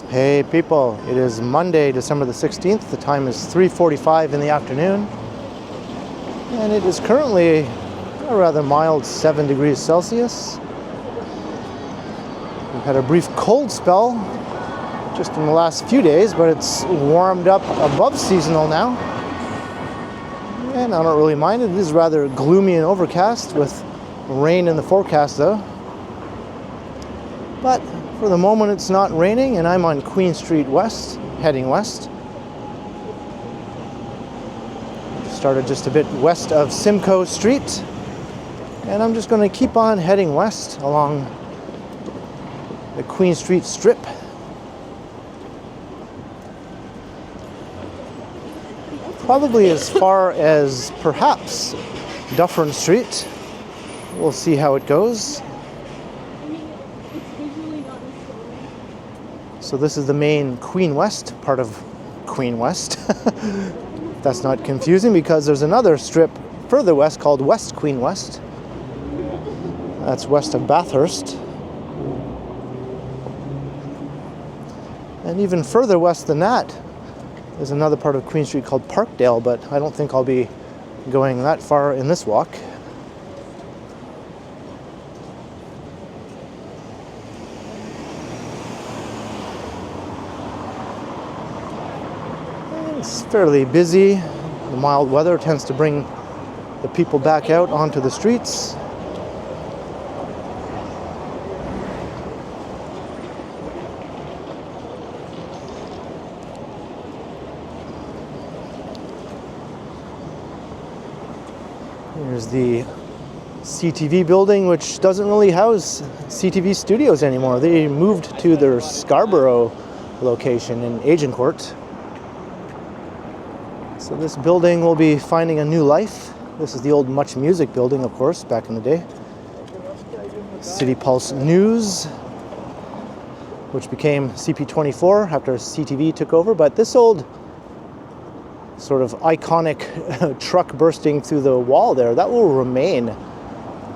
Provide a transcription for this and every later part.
Hey people, it is Monday, December the 16th. The time is 3:45 in the afternoon. And it is currently a rather mild 7 degrees Celsius. We've had a brief cold spell just in the last few days, but it's warmed up above seasonal now. And I don't really mind it. It is rather gloomy and overcast with rain in the forecast though. But for the moment it's not raining, and I'm on Queen Street West, heading west. Started just a bit west of Simcoe Street, and I'm just going to keep on heading west along the Queen Street Strip. Probably as far as perhaps Dufferin Street. We'll see how it goes. So this is the main Queen West part of Queen West. That's not confusing because there's another strip further west called West Queen West. That's west of Bathurst. And even further west than that is another part of Queen Street called Parkdale, but I don't think I'll be going that far in this walk. It's fairly busy. The mild weather tends to bring the people back out onto the streets. Here's the CTV building, which doesn't really house CTV studios anymore. They moved to their Scarborough location in Agincourt. So this building will be finding a new life. This is the old MuchMusic building, of course, back in the day. City Pulse News, which became CP24 after CTV took over. But this old sort of iconic truck bursting through the wall there, that will remain.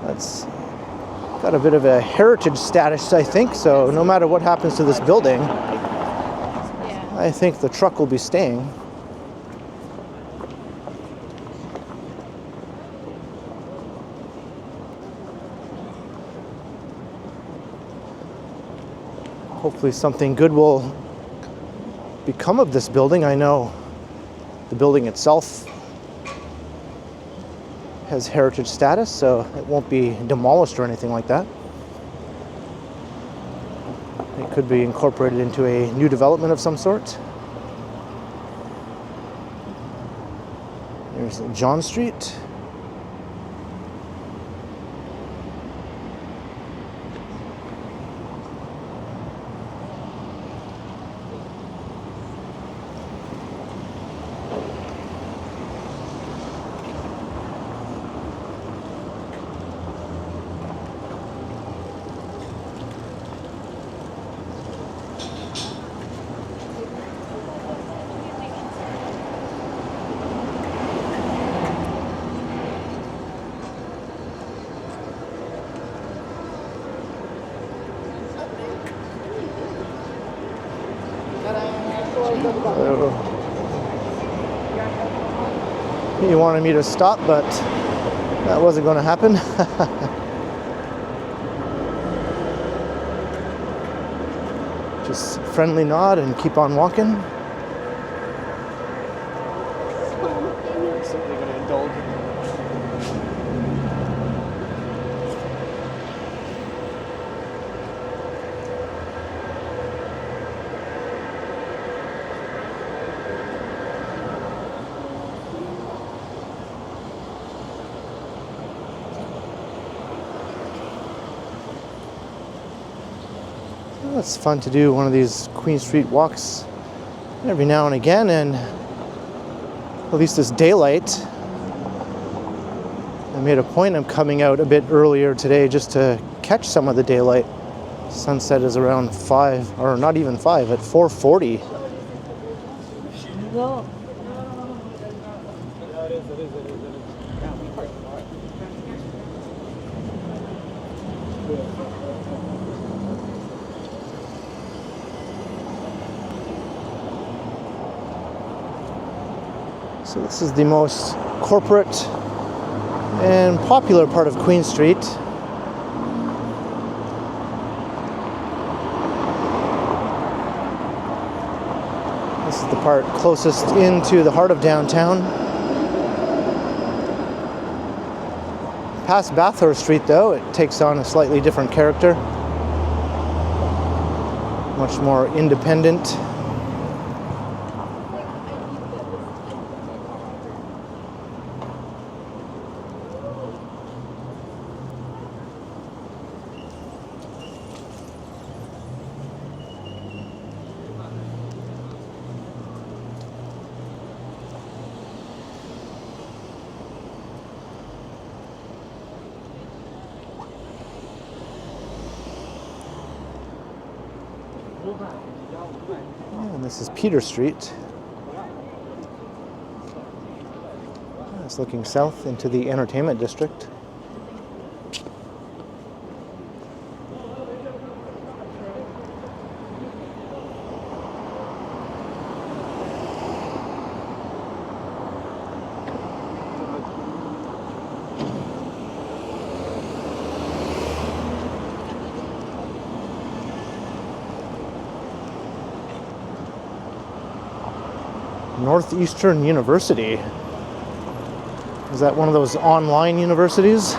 That's got a bit of a heritage status, I think. So no matter what happens to this building, I think the truck will be staying. Hopefully something good will become of this building. I know the building itself has heritage status, so it won't be demolished or anything like that. It could be incorporated into a new development of some sort. There's John Street. He wanted me to stop, but that wasn't going to happen. Just friendly nod and keep on walking. Simply going to indulge. It's fun to do one of these Queen Street walks every now and again, and at least it's daylight. I made a point of coming out a bit earlier today just to catch some of the daylight. Sunset is around 5, or not even 5, at 4:40. So this is the most corporate and popular part of Queen Street. This is the part closest into the heart of downtown. Past Bathurst Street, though, it takes on a slightly different character. Much more independent. And this is Peter Street. It's looking south into the entertainment district. Northeastern University. Is that one of those online universities?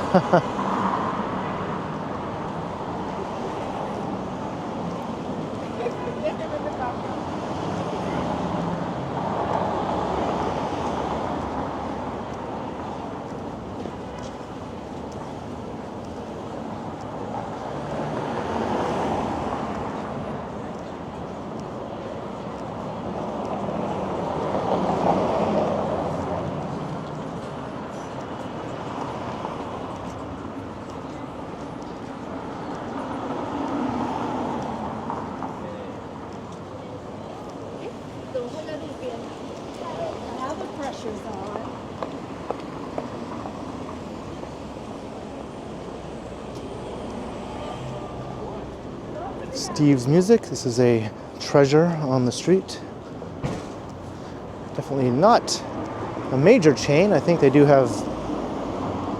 Steve's Music. This is a treasure on the street. Definitely not a major chain. I think they do have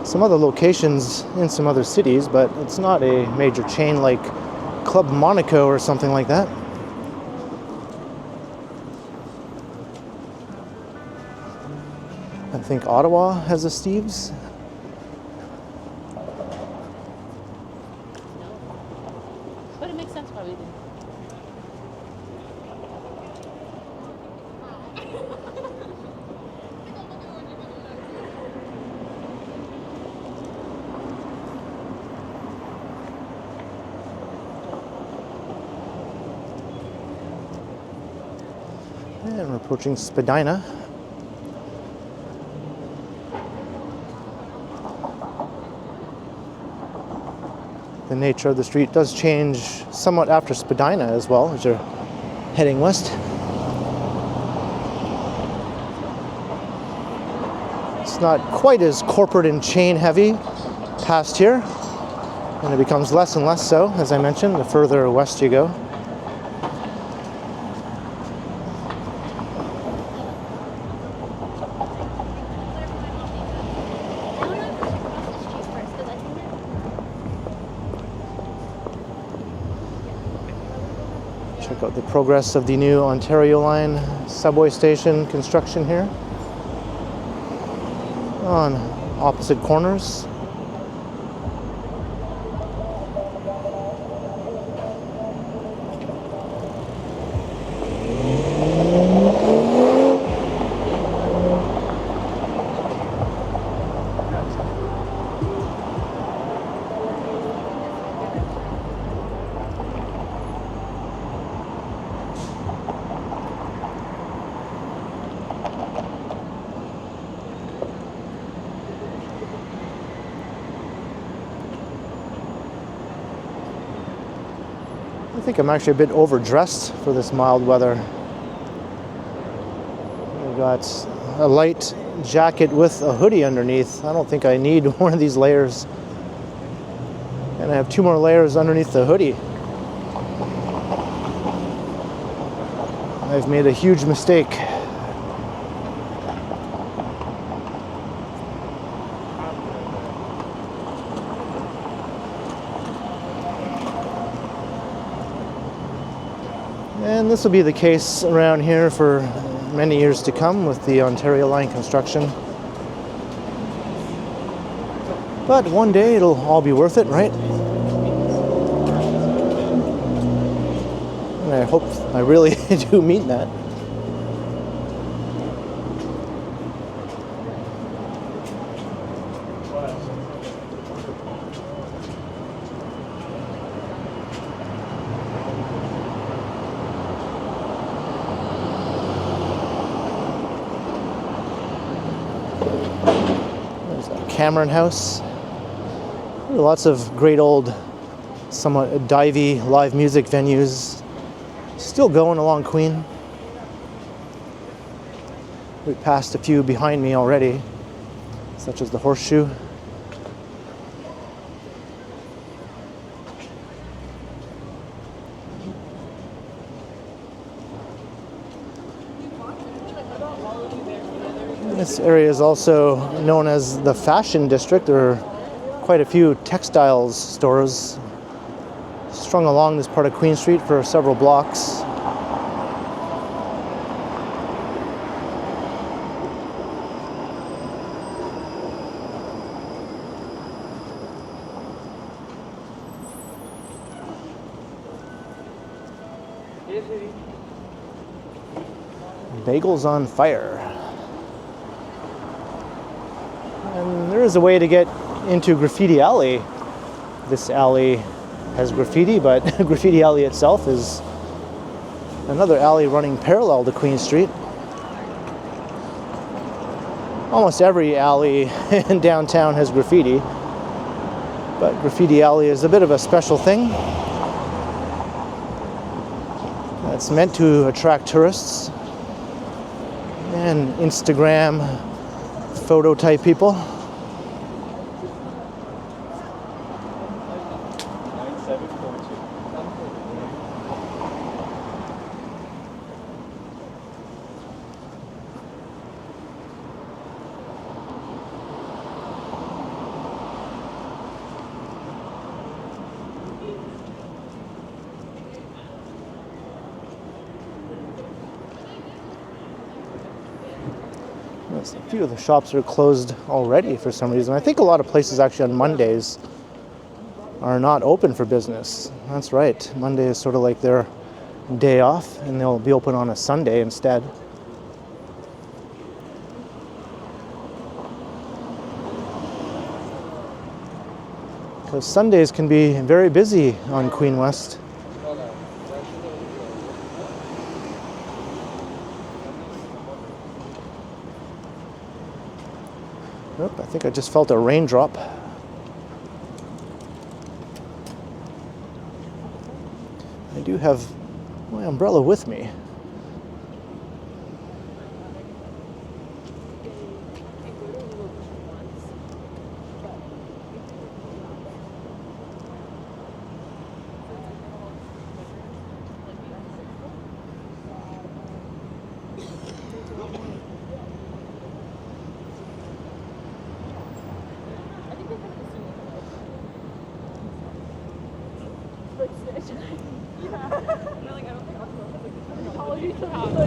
some other locations in some other cities, but it's not a major chain like Club Monaco or something like that. I think Ottawa has a Steve's. But it makes sense why we do. And we're approaching Spadina. The nature of the street does change somewhat after Spadina as well, as you're heading west. It's not quite as corporate and chain heavy past here, and it becomes less and less so, as I mentioned, the further west you go. Check out the progress of the new Ontario Line subway station construction here on opposite corners. I think I'm actually a bit overdressed for this mild weather. I've got a light jacket with a hoodie underneath. I don't think I need one of these layers. And I have two more layers underneath the hoodie. I've made a huge mistake. this will be the case around here for many years to come with the Ontario Line construction. But one day it'll all be worth it, right? And I hope I really do mean that. There's a Cameron House. Lots of great old, somewhat divey live music venues still going along Queen. We passed a few behind me already, such as the Horseshoe. This area is also known as the Fashion District. There are quite a few textiles stores strung along this part of Queen Street for several blocks. Bagels on fire. And there is a way to get into Graffiti Alley. This alley has graffiti, but Graffiti Alley itself is another alley running parallel to Queen Street. Almost every alley in downtown has graffiti, but Graffiti Alley is a bit of a special thing. It's meant to attract tourists and Instagram photo type people. A few of the shops are closed already for some reason. I think a lot of places actually on Mondays are not open for business. That's right. Monday is sort of like their day off, and they'll be open on a Sunday instead. Because Sundays can be very busy on Queen West. Oop, I think I just felt a raindrop. I do have my umbrella with me.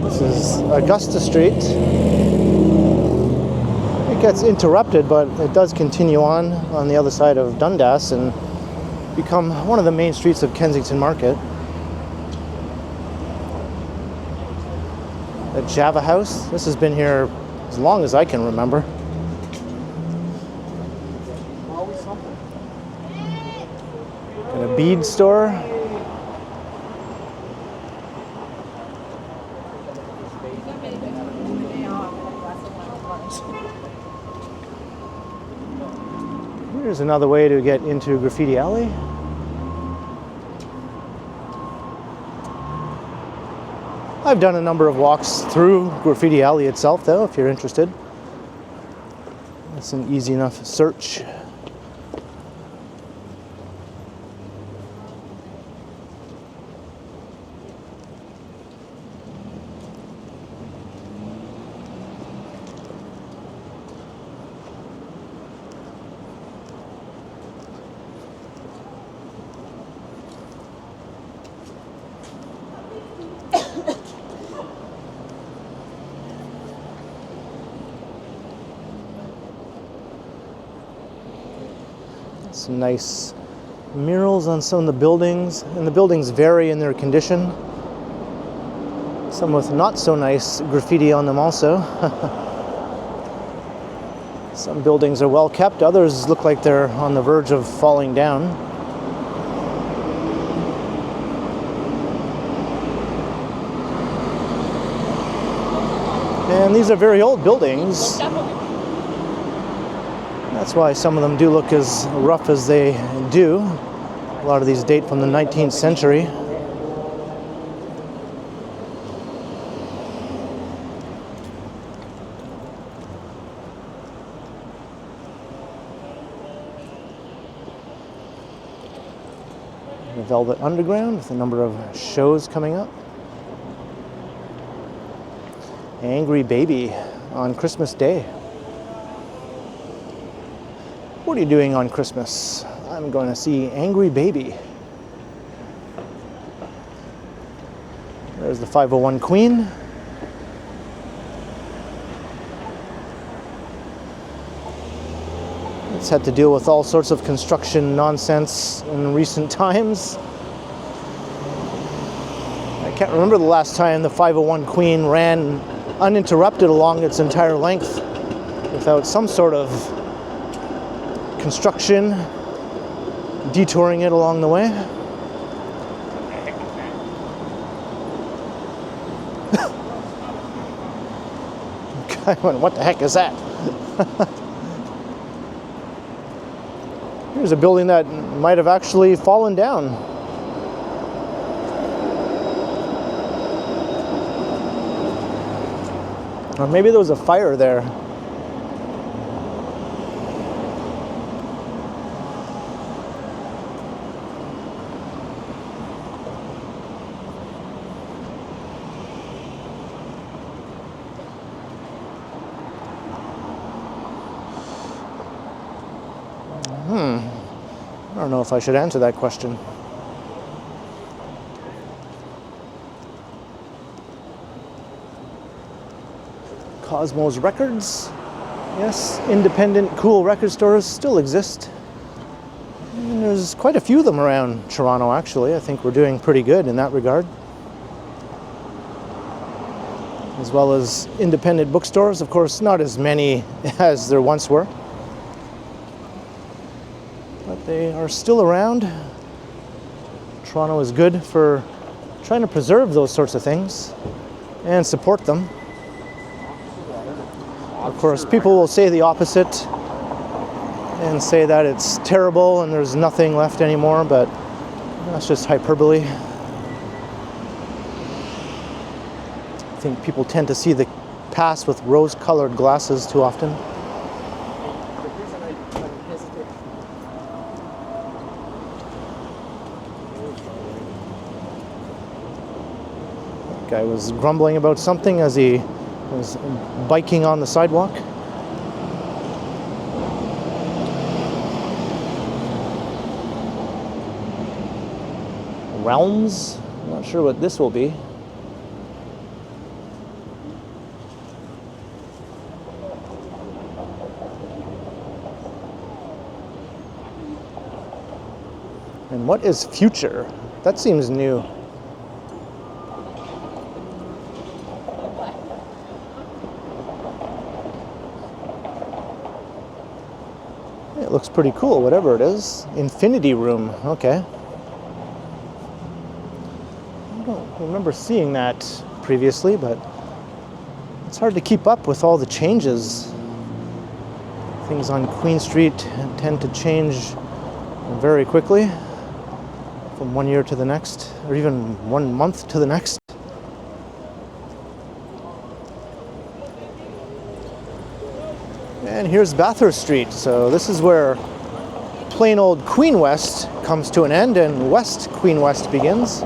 This is Augusta Street. It gets interrupted, but it does continue on the other side of Dundas and become one of the main streets of Kensington Market. The Java House. This has been here as long as I can remember. And a bead store. Here's another way to get into Graffiti Alley. I've done a number of walks through Graffiti Alley itself, though, if you're interested. It's an easy enough search. Some nice murals on some of the buildings, and the buildings vary in their condition. Some with not so nice graffiti on them also. Some buildings are well kept, others look like they're on the verge of falling down. And these are very old buildings. That's why some of them do look as rough as they do. A lot of these date from the 19th century. The Velvet Underground with a number of shows coming up. Angry Baby on Christmas Day. What are you doing on Christmas? I'm going to see Angry Baby. There's the 501 Queen. It's had to deal with all sorts of construction nonsense in recent times. I can't remember the last time the 501 Queen ran uninterrupted along its entire length without some sort of construction detouring it along the way. I went, what the heck is that? Here's a building that might have actually fallen down. Or maybe there was a fire there. I don't know if I should answer that question. Cosmos Records. Yes, independent, cool record stores still exist. And there's quite a few of them around Toronto, actually. I think we're doing pretty good in that regard. As well as independent bookstores. Of course, not as many as there once were. But they are still around. Toronto is good for trying to preserve those sorts of things and support them. Of course, people will say the opposite and say that it's terrible and there's nothing left anymore, but that's just hyperbole. I think people tend to see the past with rose-colored glasses too often. Guy was grumbling about something as he was biking on the sidewalk. Realms? I'm not sure what this will be. And what is Future? That seems new. It looks pretty cool, whatever it is. Infinity Room, okay. I don't remember seeing that previously, but it's hard to keep up with all the changes. Things on Queen Street tend to change very quickly from one year to the next, or even 1 month to the next. And here's Bathurst Street. So this is where plain old Queen West comes to an end and West Queen West begins.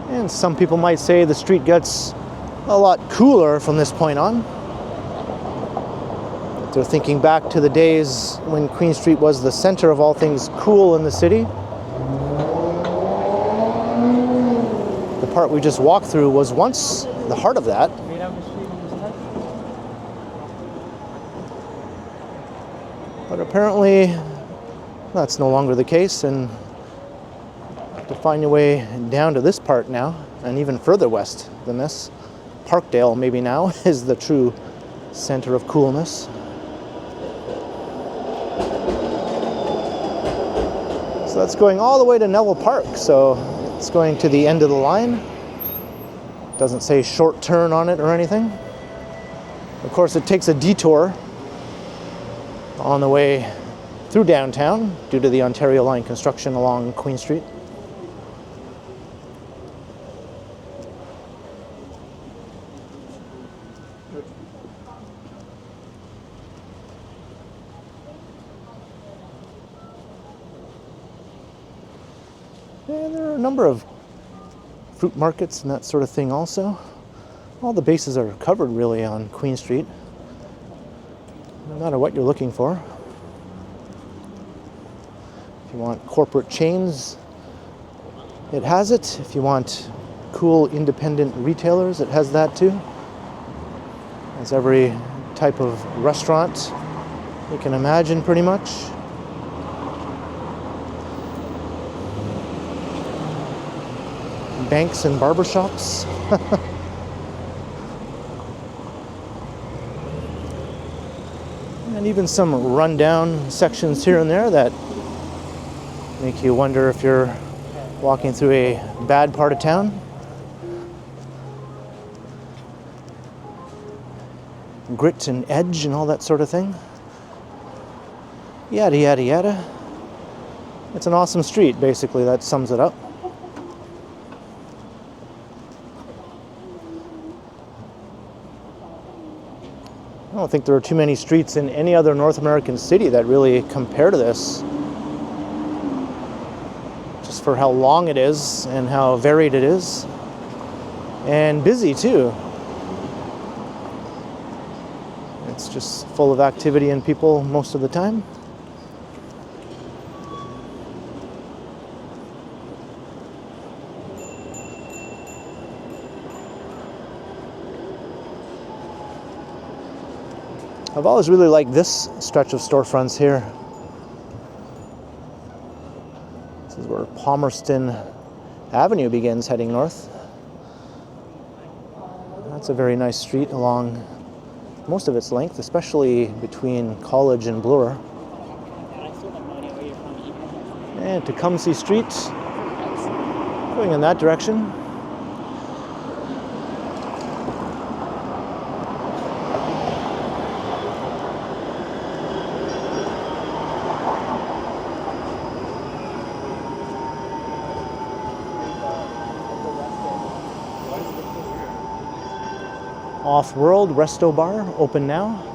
And some people might say the street gets a lot cooler from this point on. If they're thinking back to the days when Queen Street was the center of all things cool in the city. The part we just walked through was once the heart of that. apparently that's no longer the case, and to find your way down to this part now, and even further west than this, Parkdale maybe now is the true center of coolness. So that's going all the way to Neville Park, so it's going to the end of the line. Doesn't say short turn on it or anything. Of course, it takes a detour on the way through downtown due to the Ontario Line construction along Queen Street. And there are a number of fruit markets and that sort of thing also. All the bases are covered really on Queen Street, no matter what you're looking for. If you want corporate chains, it has it. If you want cool independent retailers, it has that too. It has every type of restaurant you can imagine pretty much. Banks and barbershops. And even some rundown sections here and there that make you wonder if you're walking through a bad part of town. Grit and edge and all that sort of thing. Yada, yada, yada. It's an awesome street, basically, that sums it up. I don't think there are too many streets in any other North American city that really compare to this. Just for how long it is and how varied it is. And busy too. It's just full of activity and people most of the time. I've always really liked this stretch of storefronts here. This is where Palmerston Avenue begins heading north. That's a very nice street along most of its length, especially between College and Bloor. And Tecumseh Street, going in that direction. Off-World Resto Bar, open now.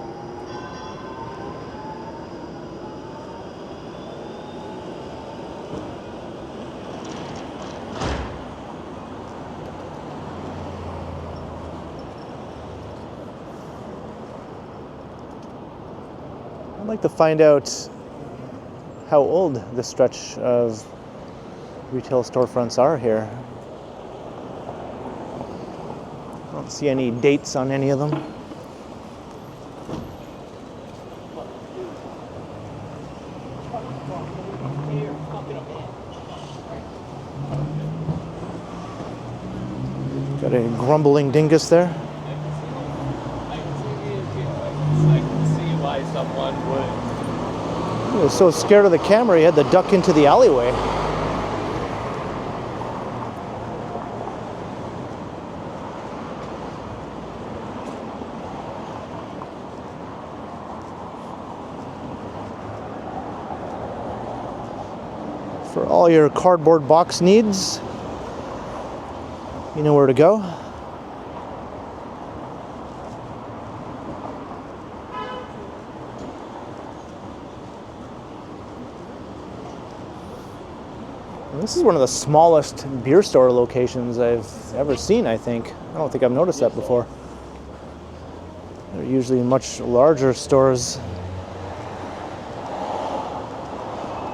I'd like to find out how old this stretch of retail storefronts are here. I don't see any dates on any of them. Got a grumbling dingus there. I can see why someone would. He was so scared of the camera he had to duck into the alleyway. For all your cardboard box needs, you know where to go. And this is one of the smallest beer store locations I've ever seen, I think. I don't think I've noticed that before. They're usually much larger stores.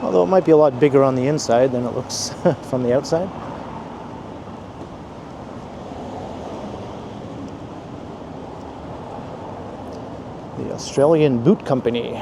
Although it might be a lot bigger on the inside than it looks from the outside. The Australian Boot Company.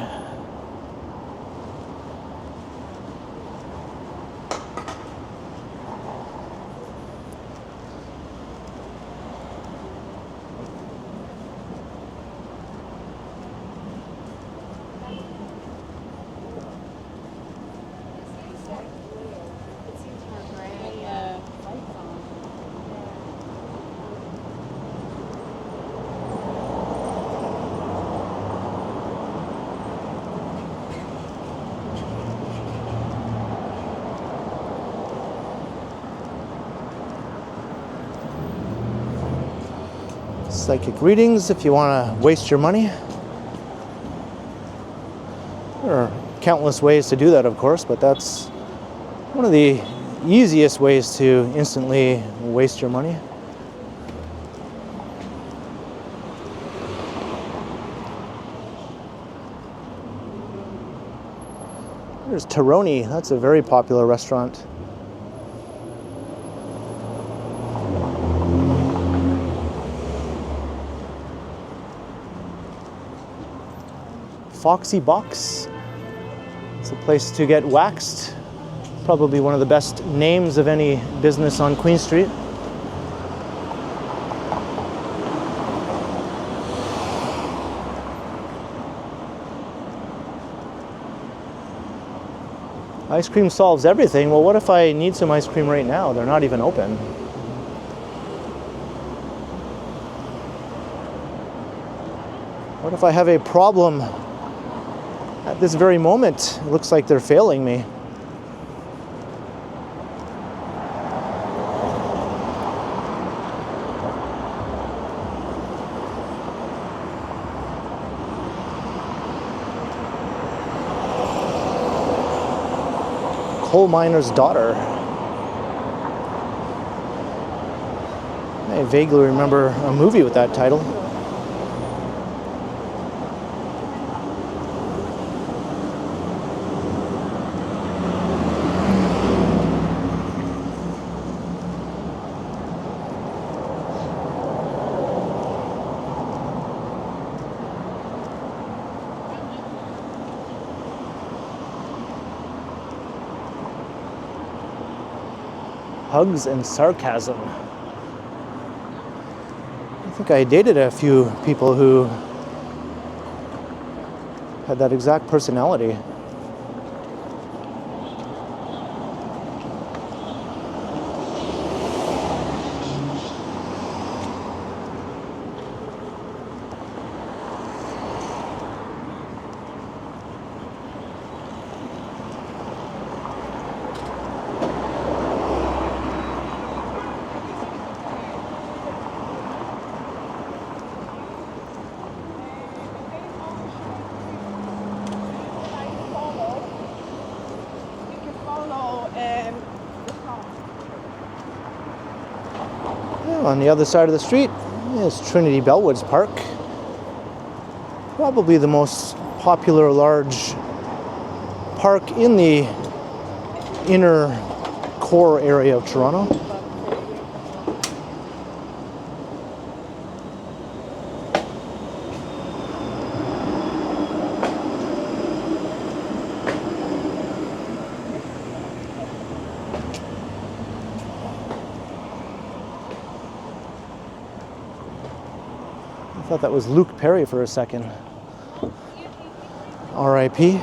Psychic readings if you want to waste your money. There are countless ways to do that, of course, but that's one of the easiest ways to instantly waste your money. There's Trinity. That's a very popular restaurant. Foxy Box. It's a place to get waxed. Probably one of the best names of any business on Queen Street. Ice cream solves everything. Well, what if I need some ice cream right now? They're not even open. What if I have a problem at this very moment? It looks like they're failing me. Coal miner's daughter. I vaguely remember a movie with that title. Hugs and sarcasm. I think I dated a few people who had that exact personality. On the other side of the street is Trinity Bellwoods Park. Probably the most popular large park in the inner core area of Toronto. I thought that was Luke Perry for a second. R.I.P.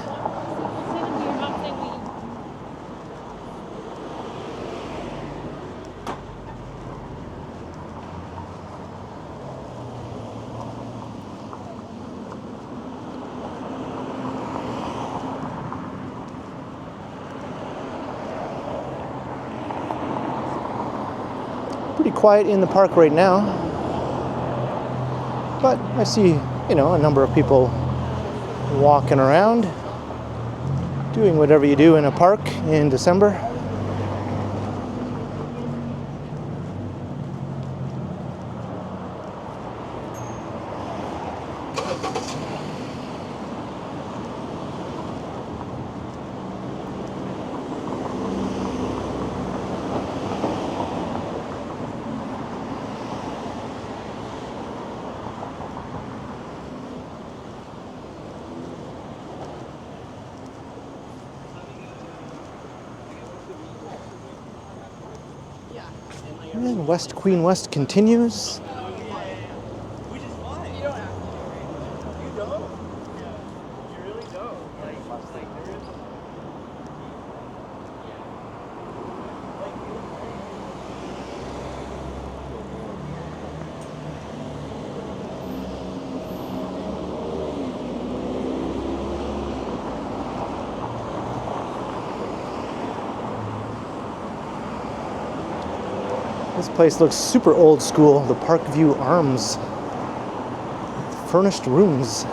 Pretty quiet in the park right now. But I see, a number of people walking around, doing whatever you do in a park in December. And West Queen West continues. This place looks super old school, the Parkview Arms. furnished rooms.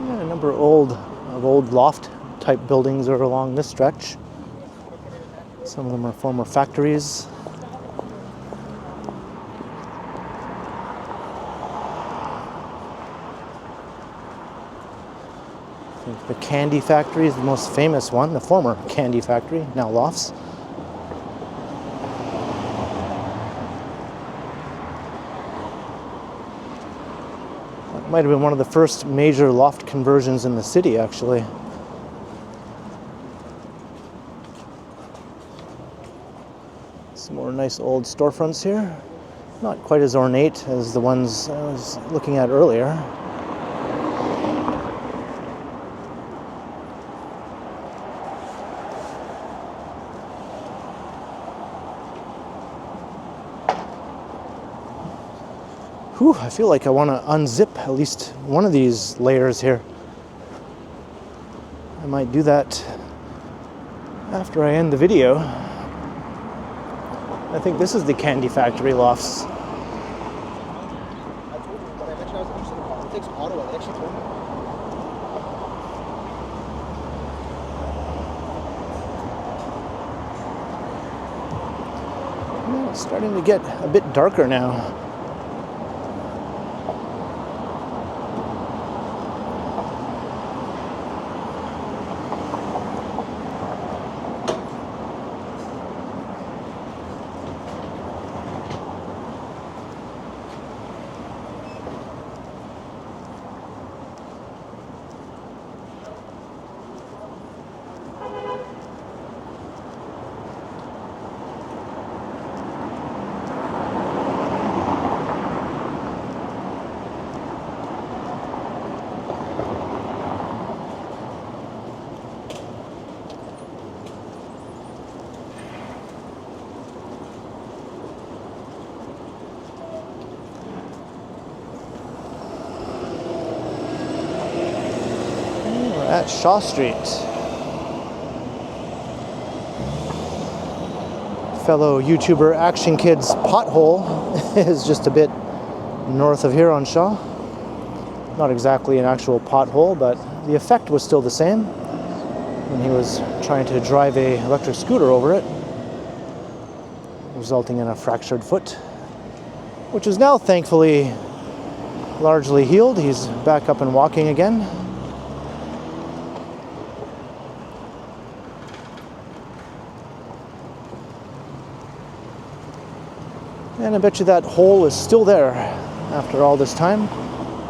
A number of old loft type buildings are along this stretch. Some of them are former factories. I think the candy factory is the most famous one, the former candy factory, now lofts. That might have been one of the first major loft conversions in the city, actually. Some more nice old storefronts here. Not quite as ornate as the ones I was looking at earlier. Whew, I feel like I want to unzip at least one of these layers here. I might do that after I end the video. I think this is the candy factory lofts. It's starting to get a bit darker now. At Shaw Street. Fellow YouTuber Action Kid's pothole is just a bit north of here on Shaw. Not exactly an actual pothole, but the effect was still the same when he was trying to drive an electric scooter over it, resulting in a fractured foot, which is now thankfully largely healed. He's back up and walking again. And I bet you that hole is still there after all this time.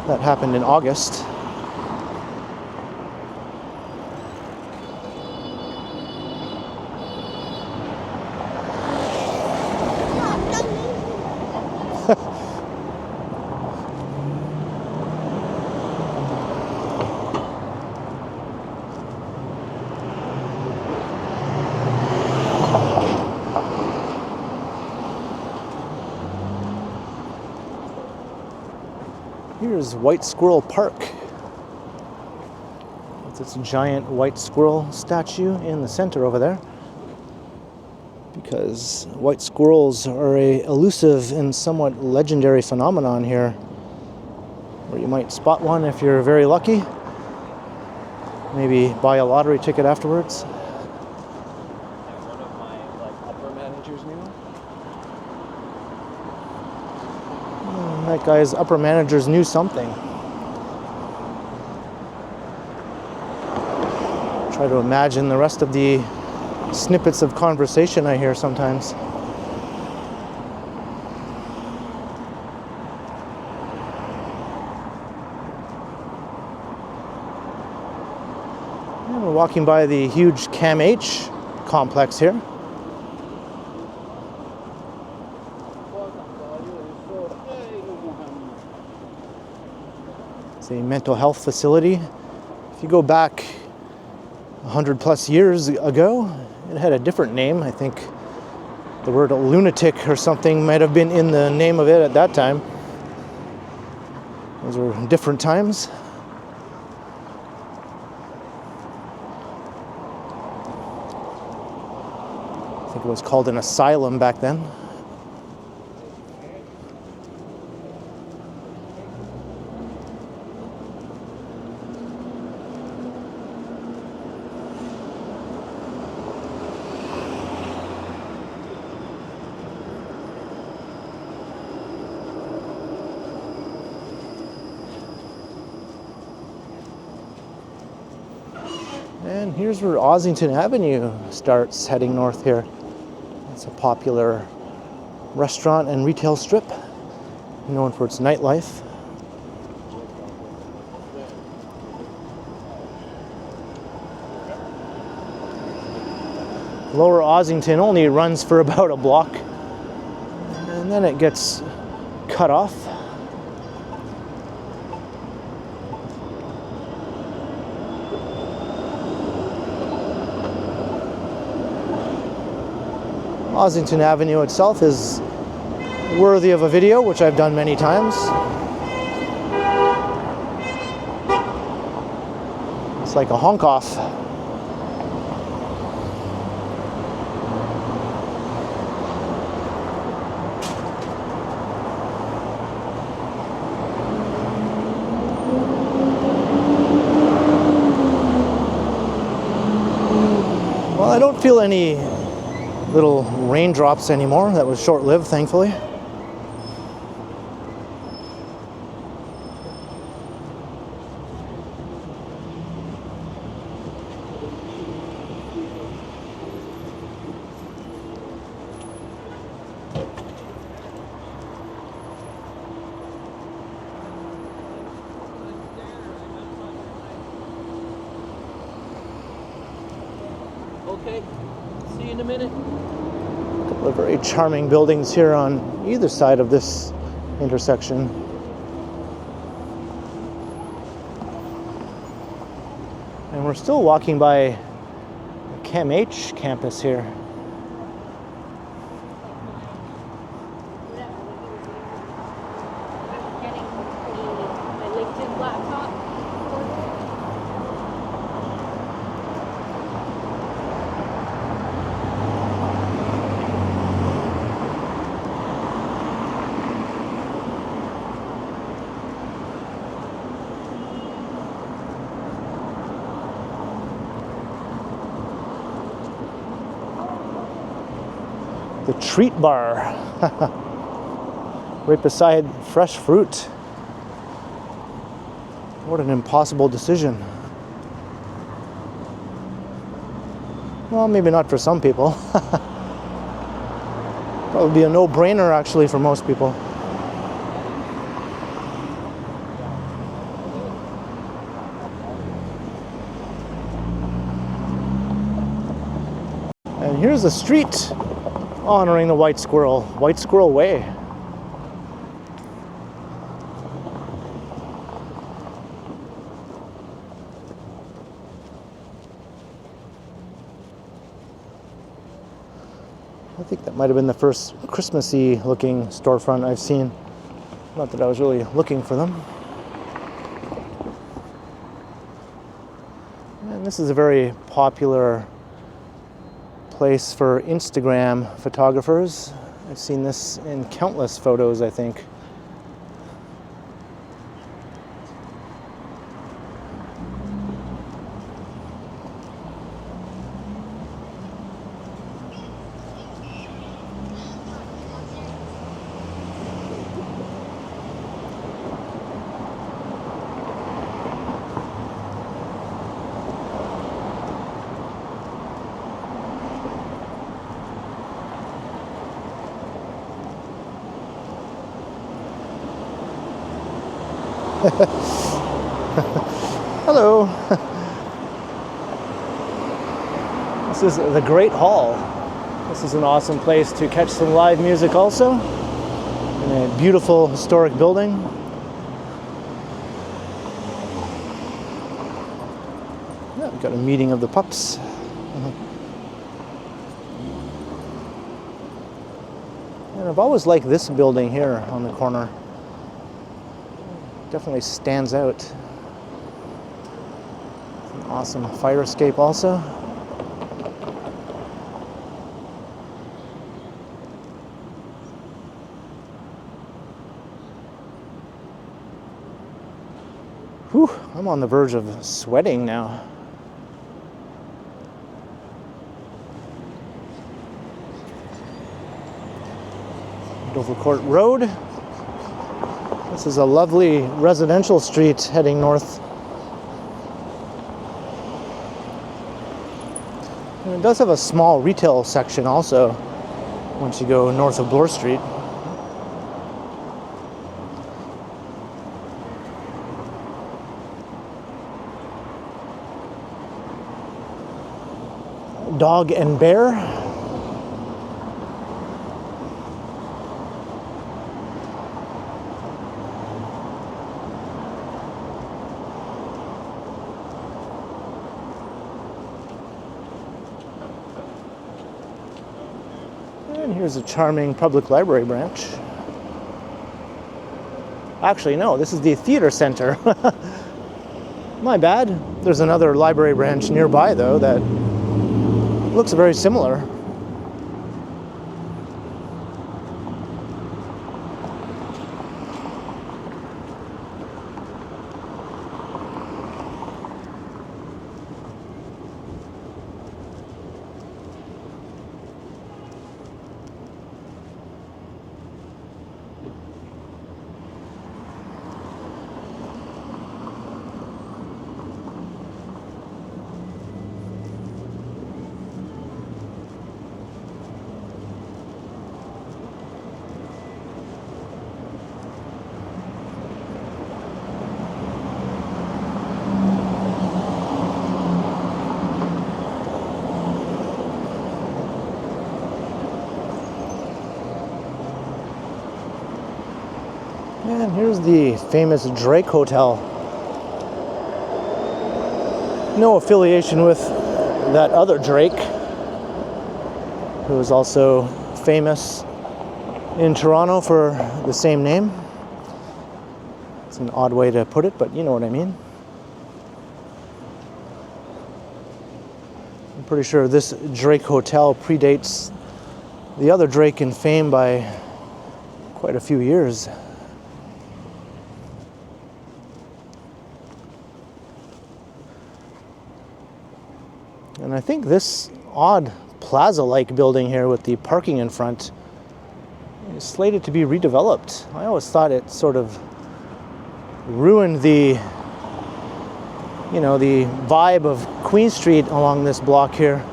That happened in August. Here's White Squirrel Park with its giant white squirrel statue in the center over there, because white squirrels are a elusive and somewhat legendary phenomenon here, where you might spot one if you're very lucky, maybe buy a lottery ticket afterwards. One of my upper managers knew. That guy's upper managers knew something. Try to imagine the rest of the snippets of conversation I hear sometimes. And we're walking by the huge Cam H complex here. It's a mental health facility. If you go back 100 plus years ago, It had a different name. I think the word lunatic or something might have been in the name of it at that time. Those were different times. I think it was called an asylum back then. And here's where Ossington Avenue starts, heading north here. It's a popular restaurant and retail strip, known for its nightlife. Lower Ossington only runs for about a block, and then it gets cut off. Ossington Avenue itself is worthy of a video, which I've done many times. It's like a honk off. Well, I don't feel any little raindrops anymore. That was short-lived, thankfully. Okay, see you in a minute. A couple of very charming buildings here on either side of this intersection. And we're still walking by the CAMH campus here. Getting my LinkedIn laptop. The treat bar, right beside fresh fruit. What an impossible decision. Well, maybe not for some people. Probably a no-brainer actually for most people. And here's a street honoring the white squirrel, White Squirrel Way. I think that might have been the first Christmassy looking storefront I've seen. Not that I was really looking for them. And this is a very popular place for Instagram photographers. I've seen this in countless photos, I think. Hello. This is the Great Hall. This is an awesome place to catch some live music also. In a beautiful historic building. Yeah, we've got a meeting of the pups. And I've always liked this building here on the corner. Definitely stands out. It's an awesome fire escape also. Whew, I'm on the verge of sweating now. Dovercourt Road. This is a lovely residential street heading north. And it does have a small retail section also once you go north of Bloor Street. Dog and Bear. And here's a charming public library branch. Actually, no, this is the theater center. My bad. There's another library branch nearby though that looks very similar. And here's the famous Drake Hotel. No affiliation with that other Drake, who is also famous in Toronto for the same name. It's an odd way to put it, but you know what I mean. I'm pretty sure this Drake Hotel predates the other Drake in fame by quite a few years. And I think this odd plaza-like building here with the parking in front is slated to be redeveloped. I always thought it sort of ruined the, you know, the vibe of Queen Street along this block here.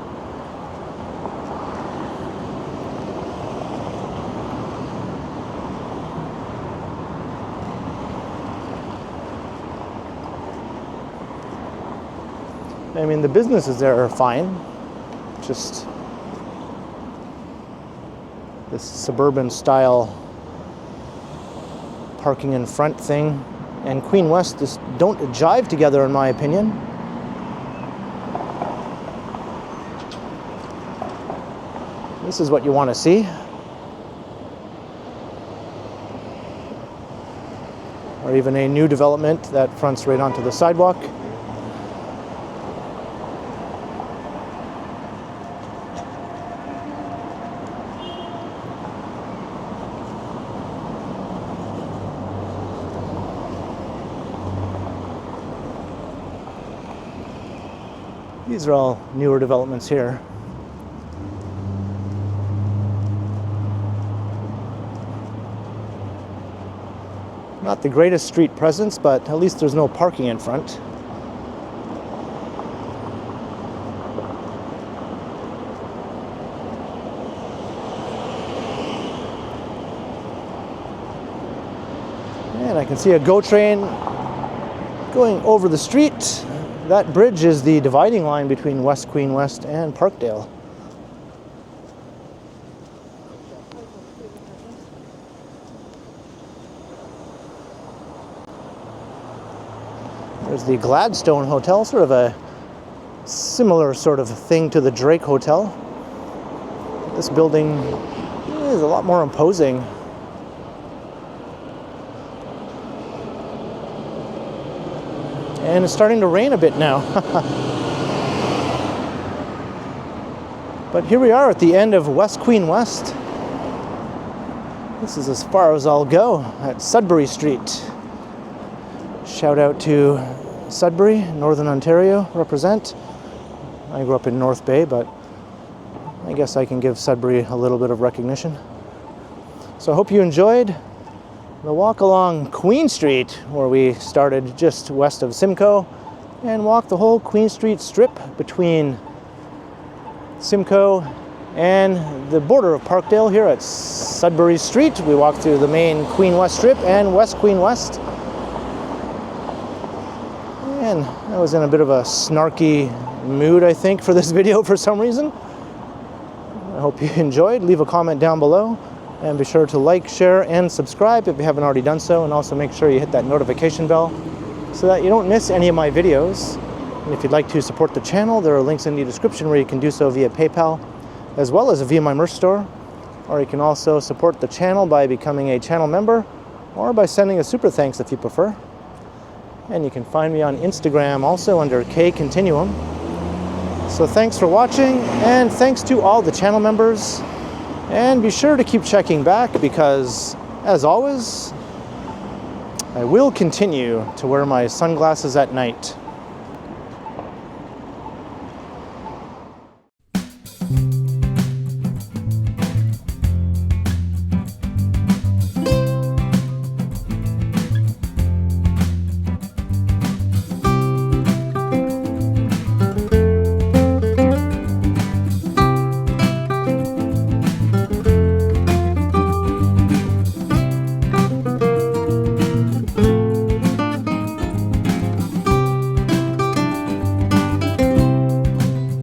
I mean, the businesses there are fine, just this suburban style parking in front thing and Queen West just don't jive together in my opinion. This is what you want to see. Or even a new development that fronts right onto the sidewalk. These are all newer developments here. Not the greatest street presence, but at least there's no parking in front. And I can see a GO train going over the street. That bridge is the dividing line between West Queen West and Parkdale. There's the Gladstone Hotel, sort of a similar sort of thing to the Drake Hotel. This building is a lot more imposing. And it's starting to rain a bit now. But here we are at the end of West Queen West. This is as far as I'll go at Sudbury Street. Shout out to Sudbury, Northern Ontario, represent. I grew up in North Bay, but I guess I can give Sudbury a little bit of recognition. So I hope you enjoyed the walk along Queen Street, where we started just west of Simcoe and walked the whole Queen Street strip between Simcoe and the border of Parkdale here at Sudbury Street. We walked through the main Queen West Strip and West Queen West. And I was in a bit of a snarky mood, I think, for this video for some reason. I hope you enjoyed. Leave a comment down below. And be sure to like, share, and subscribe if you haven't already done so. And also make sure you hit that notification bell so that you don't miss any of my videos. And if you'd like to support the channel, there are links in the description where you can do so via PayPal, as well as via my merch store. Or you can also support the channel by becoming a channel member, or by sending a super thanks if you prefer. And you can find me on Instagram also under KContinuum. So thanks for watching, and thanks to all the channel members. And be sure to keep checking back because, as always, I will continue to wear my sunglasses at night.